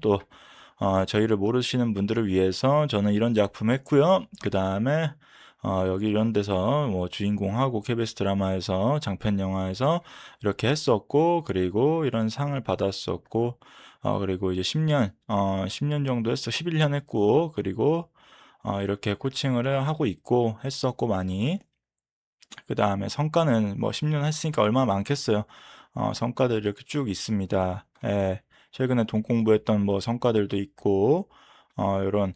또 저희를 모르시는 분들을 위해서 저는 이런 작품 했고요. 그 다음에 여기 이런 데서 뭐 주인공하고 KBS 드라마에서 장편 영화에서 이렇게 했었고, 그리고 이런 상을 받았었고, 그리고 이제 10년 정도 했어. 11년 했고, 그리고 이렇게 코칭을 하고 있고 했었고 많이. 그 다음에 성과는 뭐 10년 했으니까 얼마나 많겠어요. 성과들이 이렇게 쭉 있습니다. 예, 최근에 돈 공부했던 뭐 성과들도 있고, 이런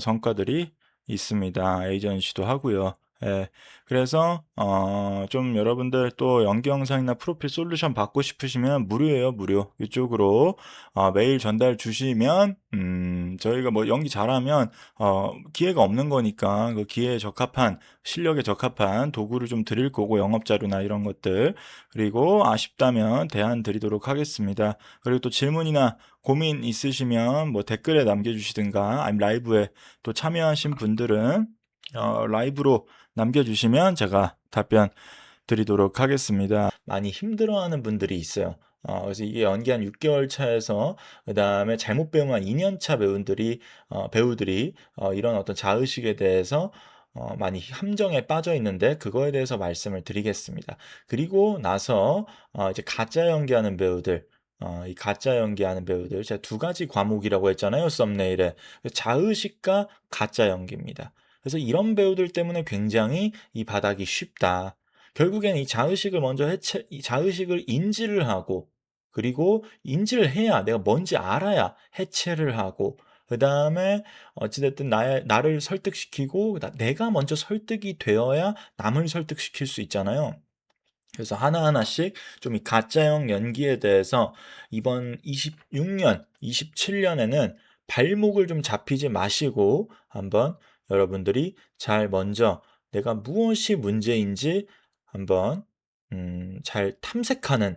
성과들이 있습니다. 에이전시도 하고요. 예, 그래서 좀 여러분들 또 연기 영상이나 프로필 솔루션 받고 싶으시면 무료예요, 무료. 이쪽으로 메일 전달 주시면 저희가 뭐 연기 잘하면 기회가 없는 거니까 그 기회에 적합한 실력에 적합한 도구를 좀 드릴 거고, 영업자료나 이런 것들. 그리고 아쉽다면 대안 드리도록 하겠습니다. 그리고 또 질문이나 고민 있으시면 뭐 댓글에 남겨주시든가, 아니면 라이브에 또 참여하신 분들은 라이브로 남겨주시면 제가 답변 드리도록 하겠습니다. 많이 힘들어하는 분들이 있어요. 그래서 이게 연기 한 6개월 차에서 그 다음에 잘못 배운 한 2년 차 배우들이 이런 어떤 자의식에 대해서 많이 함정에 빠져 있는데, 그거에 대해서 말씀을 드리겠습니다. 그리고 나서 이제 가짜 연기하는 배우들, 이 가짜 연기하는 배우들, 제가 두 가지 과목이라고 했잖아요, 썸네일에. 자의식과 가짜 연기입니다. 그래서 이런 배우들 때문에 굉장히 이 바닥이 쉽다. 결국엔 이 자의식을 먼저 이 자의식을 인지를 하고, 그리고 인지를 해야, 내가 뭔지 알아야 해체를 하고, 그 다음에 어찌됐든 나를 설득시키고, 내가 먼저 설득이 되어야 남을 설득시킬 수 있잖아요. 그래서 하나하나씩 좀 이 가짜형 연기에 대해서 이번 26년, 27년에는 발목을 좀 잡히지 마시고 한번 여러분들이 잘 먼저 내가 무엇이 문제인지 한번 잘 탐색하는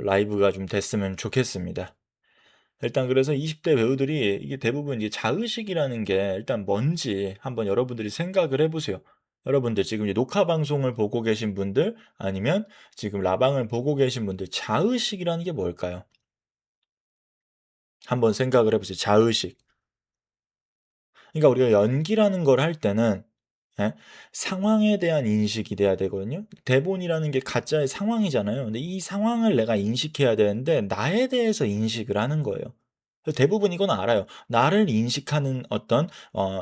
라이브가 좀 됐으면 좋겠습니다. 일단 그래서 20대 배우들이 이게 대부분 이제 자의식이라는 게 일단 뭔지 한번 여러분들이 생각을 해보세요. 여러분들 지금 이제 녹화 방송을 보고 계신 분들, 아니면 지금 라방을 보고 계신 분들, 자의식이라는 게 뭘까요? 한번 생각을 해보세요. 자의식. 그러니까 우리가 연기라는 걸 할 때는, 예? 상황에 대한 인식이 돼야 되거든요. 대본이라는 게 가짜의 상황이잖아요. 근데 이 상황을 내가 인식해야 되는데 나에 대해서 인식을 하는 거예요. 대부분 이건 알아요. 나를 인식하는 어떤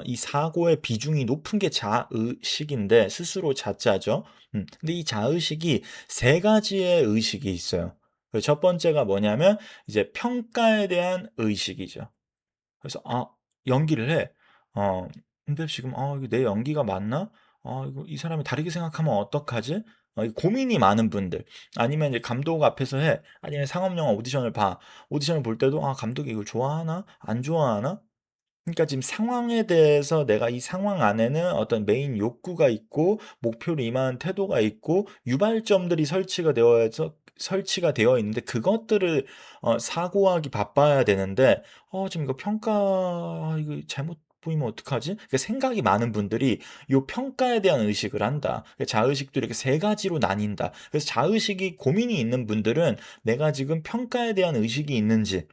이 사고의 비중이 높은 게 자의식인데, 스스로 자자죠. 근데 이 자의식이 세 가지의 의식이 있어요. 첫 번째가 뭐냐면 이제 평가에 대한 의식이죠. 그래서 연기를 해. 어 근데 지금 이거 내 연기가 맞나? 이거 이 사람이 다르게 생각하면 어떡하지? 이 고민이 많은 분들, 아니면 이제 감독 앞에서 해, 아니면 상업 영화 오디션을 봐. 오디션을 볼 때도 감독이 이걸 좋아하나? 안 좋아하나? 그러니까 지금 상황에 대해서 내가 이 상황 안에는 어떤 메인 욕구가 있고, 목표를 임하는 태도가 있고, 유발점들이 설치가 되어 있는데, 그것들을 사고하기 바빠야 되는데, 지금 이거 이거 잘못 보이면 어떡하지? 그러니까 생각이 많은 분들이 이 평가에 대한 의식을 한다. 그러니까 자의식도 이렇게 세 가지로 나뉜다. 그래서 자의식이 고민이 있는 분들은 내가 지금 평가에 대한 의식이 있는지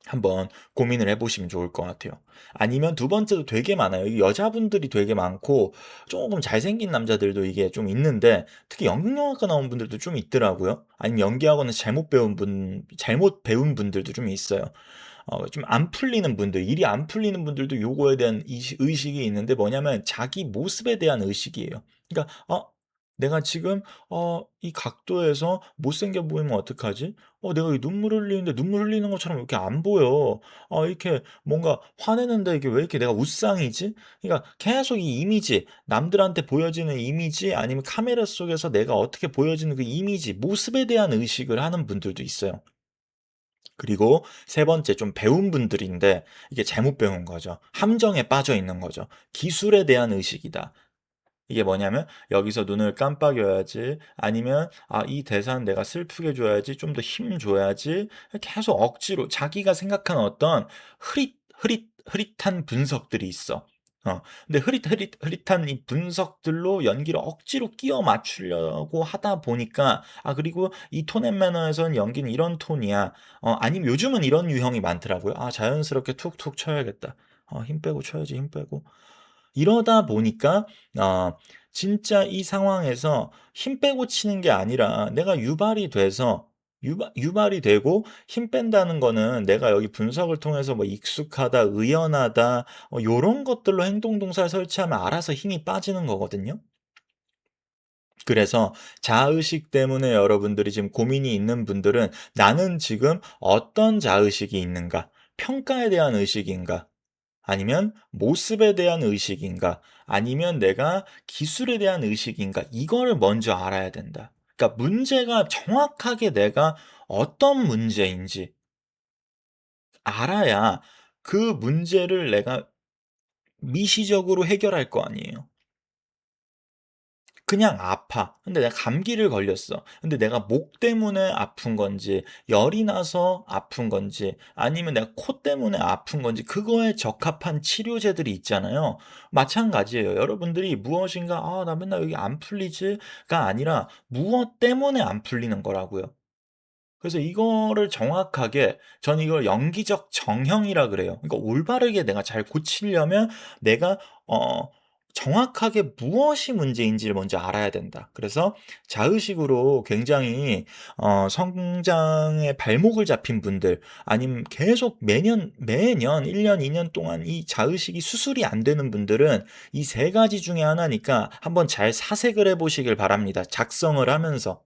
한번 고민을 해보시면 좋을 것 같아요. 아니면 두 번째도 되게 많아요. 이 여자분들이 되게 많고, 조금 잘생긴 남자들도 이게 좀 있는데, 특히 연극영화과 나온 분들도 좀 있더라고요. 아니면 연기학원에서 잘못 배운 분들도 좀 있어요. 좀 안 풀리는 분들, 일이 안 풀리는 분들도 요거에 대한 의식이 있는데, 뭐냐면 자기 모습에 대한 의식이에요. 그러니까 내가 지금 이 각도에서 못생겨 보이면 어떡하지? 내가 이 눈물 흘리는데 눈물 흘리는 것처럼 이렇게 안 보여. 이렇게 뭔가 화내는데 이게 왜 이렇게 내가 웃상이지? 그러니까 계속 이 이미지, 남들한테 보여지는 이미지, 아니면 카메라 속에서 내가 어떻게 보여지는 그 이미지, 모습에 대한 의식을 하는 분들도 있어요. 그리고 세 번째, 좀 배운 분들인데 이게 잘못 배운 거죠. 함정에 빠져 있는 거죠. 기술에 대한 의식이다. 이게 뭐냐면 여기서 눈을 깜빡여야지, 아니면 이 대사는 내가 슬프게 줘야지, 좀 더 힘 줘야지, 계속 억지로 자기가 생각하는 어떤 흐릿한 분석들이 있어. 근데 흐릿한 이 분석들로 연기를 억지로 끼워 맞추려고 하다 보니까, 그리고 이 톤 앤 매너에서는 연기는 이런 톤이야. 아니면 요즘은 이런 유형이 많더라고요. 자연스럽게 툭툭 쳐야겠다. 힘 빼고 쳐야지, 힘 빼고. 이러다 보니까 어, 진짜 이 상황에서 힘 빼고 치는 게 아니라 내가 유발이 돼서 유발이 되고, 힘 뺀다는 거는 내가 여기 분석을 통해서 뭐 익숙하다, 의연하다, 요런 것들로 행동 동사를 설치하면 알아서 힘이 빠지는 거거든요. 그래서 자의식 때문에 여러분들이 지금 고민이 있는 분들은, 나는 지금 어떤 자의식이 있는가? 평가에 대한 의식인가? 아니면 모습에 대한 의식인가? 아니면 내가 기술에 대한 의식인가? 이거를 먼저 알아야 된다. 그러니까 문제가 정확하게 내가 어떤 문제인지 알아야 그 문제를 내가 미시적으로 해결할 거 아니에요. 그냥 아파. 근데 내가 감기를 걸렸어. 근데 내가 목 때문에 아픈 건지, 열이 나서 아픈 건지, 아니면 내가 코 때문에 아픈 건지, 그거에 적합한 치료제들이 있잖아요. 마찬가지예요. 여러분들이 무엇인가, 나 맨날 여기 안 풀리지가 아니라 무엇 때문에 안 풀리는 거라고요. 그래서 이거를 정확하게, 저는 이걸 연기적 정형이라 그래요. 그러니까 올바르게 내가 잘 고치려면 내가 어 정확하게 무엇이 문제인지를 먼저 알아야 된다. 그래서 자의식으로 굉장히 성장의 발목을 잡힌 분들, 아니면 계속 매년 1년, 2년 동안 이 자의식이 수술이 안 되는 분들은 이 세 가지 중에 하나니까 한번 잘 사색을 해 보시길 바랍니다. 작성을 하면서.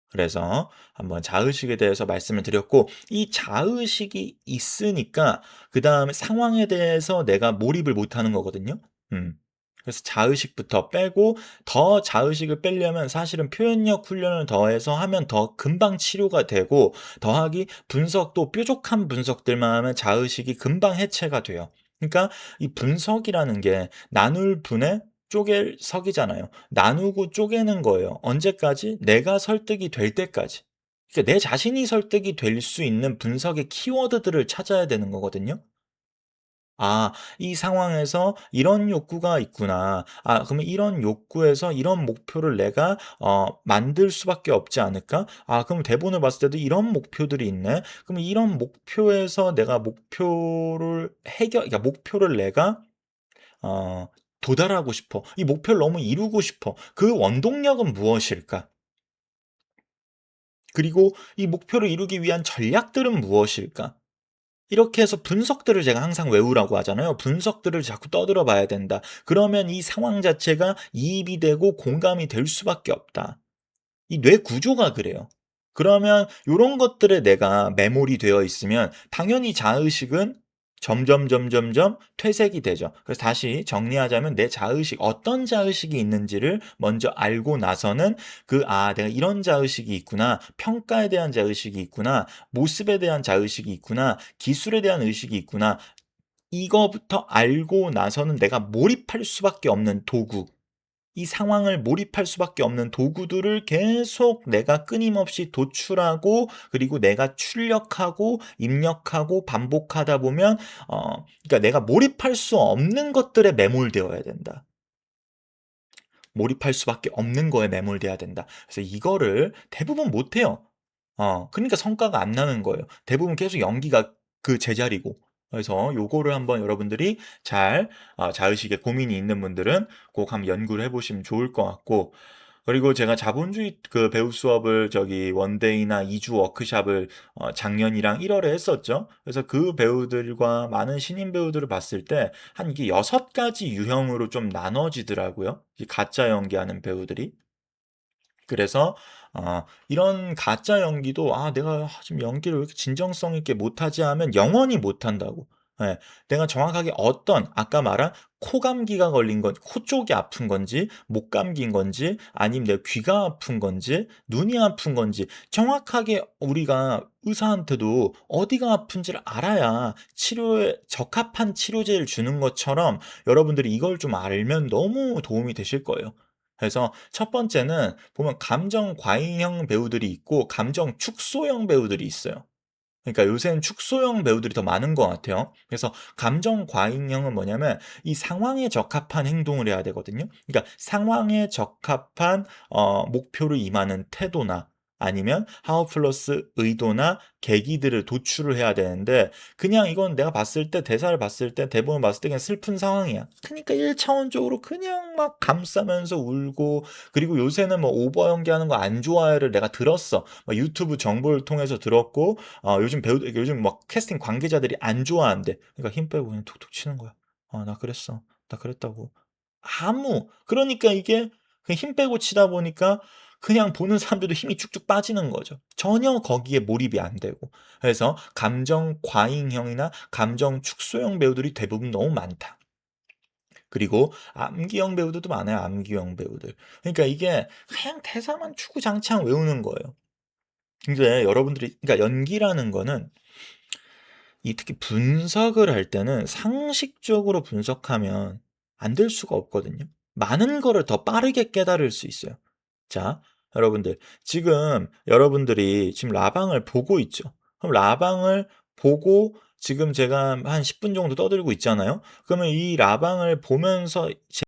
그래서 한번 자의식에 대해서 말씀을 드렸고, 이 자의식이 있으니까 그 다음에 상황에 대해서 내가 몰입을 못하는 거거든요. 음. 그래서 자의식부터 빼고, 더 자의식을 빼려면 사실은 표현력 훈련을 더해서 하면 더 금방 치료가 되고, 더하기 분석도 뾰족한 분석들만 하면 자의식이 금방 해체가 돼요. 그러니까 이 분석이라는 게 나눌 분에 쪼갤 석이잖아요. 나누고 쪼개는 거예요. 언제까지? 내가 설득이 될 때까지. 그러니까 내 자신이 설득이 될 수 있는 분석의 키워드들을 찾아야 되는 거거든요. 이 상황에서 이런 욕구가 있구나. 그러면 이런 욕구에서 이런 목표를 내가 만들 수밖에 없지 않을까? 그럼 대본을 봤을 때도 이런 목표들이 있네. 그럼 이런 목표에서 내가 그러니까 목표를 내가 어, 도달하고 싶어. 이 목표를 너무 이루고 싶어. 그 원동력은 무엇일까? 그리고 이 목표를 이루기 위한 전략들은 무엇일까? 이렇게 해서 분석들을 제가 항상 외우라고 하잖아요. 분석들을 자꾸 떠들어 봐야 된다. 그러면 이 상황 자체가 이입이 되고 공감이 될 수밖에 없다. 이 뇌 구조가 그래요. 그러면 요런 것들에 내가 매몰이 되어 있으면 당연히 자의식은 점점 퇴색이 되죠. 그래서 다시 정리하자면, 내 자의식, 어떤 자의식이 있는지를 먼저 알고 나서는 내가 이런 자의식이 있구나. 평가에 대한 자의식이 있구나. 모습에 대한 자의식이 있구나. 기술에 대한 의식이 있구나. 이거부터 알고 나서는 내가 몰입할 수밖에 없는 도구, 이 상황을 몰입할 수밖에 없는 도구들을 계속 내가 끊임없이 도출하고, 그리고 내가 출력하고 입력하고 반복하다 보면 그러니까 내가 몰입할 수 없는 것들에 매몰되어야 된다. 몰입할 수밖에 없는 거에 매몰돼야 된다. 그래서 이거를 대부분 못 해요. 그러니까 성과가 안 나는 거예요. 대부분 계속 연기가 그 제자리고. 그래서 요거를 한번 여러분들이 잘, 자의식에 고민이 있는 분들은 꼭 한번 연구를 해보시면 좋을 것 같고, 그리고 제가 자본주의 그 배우 수업을 저기 원데이나 2주 워크샵을 작년이랑 1월에 했었죠. 그래서 그 배우들과 많은 신인 배우들을 봤을 때 한 이게 6가지 유형으로 좀 나눠지더라고요. 이 가짜 연기하는 배우들이. 그래서 이런 가짜 연기도, 내가 지금 연기를 왜 이렇게 진정성 있게 못하지 하면 영원히 못한다고. 예, 내가 정확하게 아까 말한 코 감기가 걸린 건, 코 쪽이 아픈 건지, 목 감기인 건지, 아니면 내 귀가 아픈 건지, 눈이 아픈 건지, 정확하게 우리가 의사한테도 어디가 아픈지를 알아야 치료에 적합한 치료제를 주는 것처럼, 여러분들이 이걸 좀 알면 너무 도움이 되실 거예요. 그래서 첫 번째는 보면 감정 과잉형 배우들이 있고 감정 축소형 배우들이 있어요. 그러니까 요새는 축소형 배우들이 더 많은 것 같아요. 그래서 감정 과잉형은 뭐냐면 이 상황에 적합한 행동을 해야 되거든요. 그러니까 상황에 적합한 목표를 임하는 태도나 아니면 하우 플러스 의도나 계기들을 도출을 해야 되는데 그냥 이건 내가 봤을 때 대사를 봤을 때 대본을 봤을 때 그냥 슬픈 상황이야. 그러니까 1차원적으로 그냥 막 감싸면서 울고 그리고 요새는 뭐 오버 연기하는 거 안 좋아해를 내가 들었어. 유튜브 정보를 통해서 들었고 요즘 배우들, 요즘 막 캐스팅 관계자들이 안 좋아한대. 그러니까 힘 빼고 그냥 툭툭 치는 거야. 나 그랬어. 나 그랬다고. 그러니까 이게 그냥 힘 빼고 치다 보니까 그냥 보는 사람들도 힘이 쭉쭉 빠지는 거죠. 전혀 거기에 몰입이 안 되고. 그래서 감정 과잉형이나 감정 축소형 배우들이 대부분 너무 많다. 그리고 암기형 배우들도 많아요. 암기형 배우들. 그러니까 이게 그냥 대사만 추구장창 외우는 거예요. 근데 여러분들이, 그러니까 연기라는 거는 이 특히 분석을 할 때는 상식적으로 분석하면 안 될 수가 없거든요. 많은 거를 더 빠르게 깨달을 수 있어요. 자, 여러분들, 지금 여러분들이 지금 라방을 보고 있죠. 그럼 라방을 보고 지금 제가 한 10분 정도 떠들고 있잖아요. 그러면 이 라방을 보면서